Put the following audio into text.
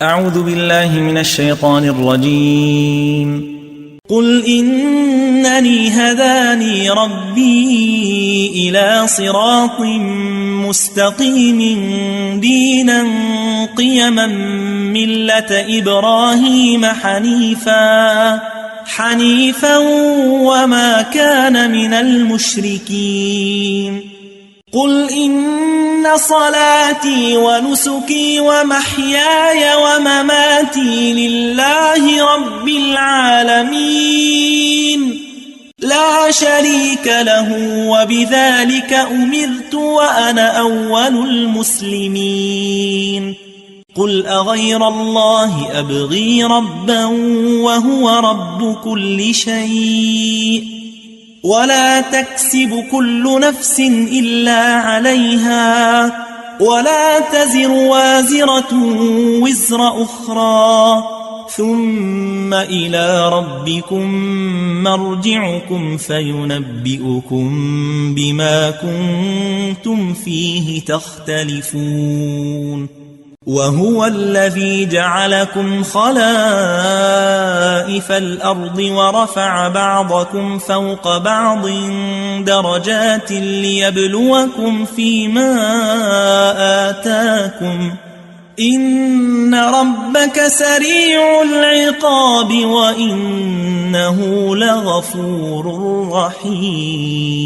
أعوذ بالله من الشيطان الرجيم. قل إنني هداني ربي إلى صراط مستقيم دينا قيما ملة إبراهيم حنيفا وما كان من المشركين. قل إن صلاتي ونسكي ومحياي ومماتي لله رب العالمين لا شريك له وبذلك أمرت وأنا أول المسلمين. قل أغير الله أبغي ربا وهو رب كل شيء ولا تكسب كل نفس إلا عليها ولا تزر وازرة وزر أخرى ثم إلى ربكم مرجعكم فينبئكم بما كنتم فيه تختلفون. وهو الذي جعلكم خلائف الأرض ورفع بعضكم فوق بعض درجات ليبلوكم فيما آتاكم إن ربك سريع العقاب وإنه لغفور رحيم.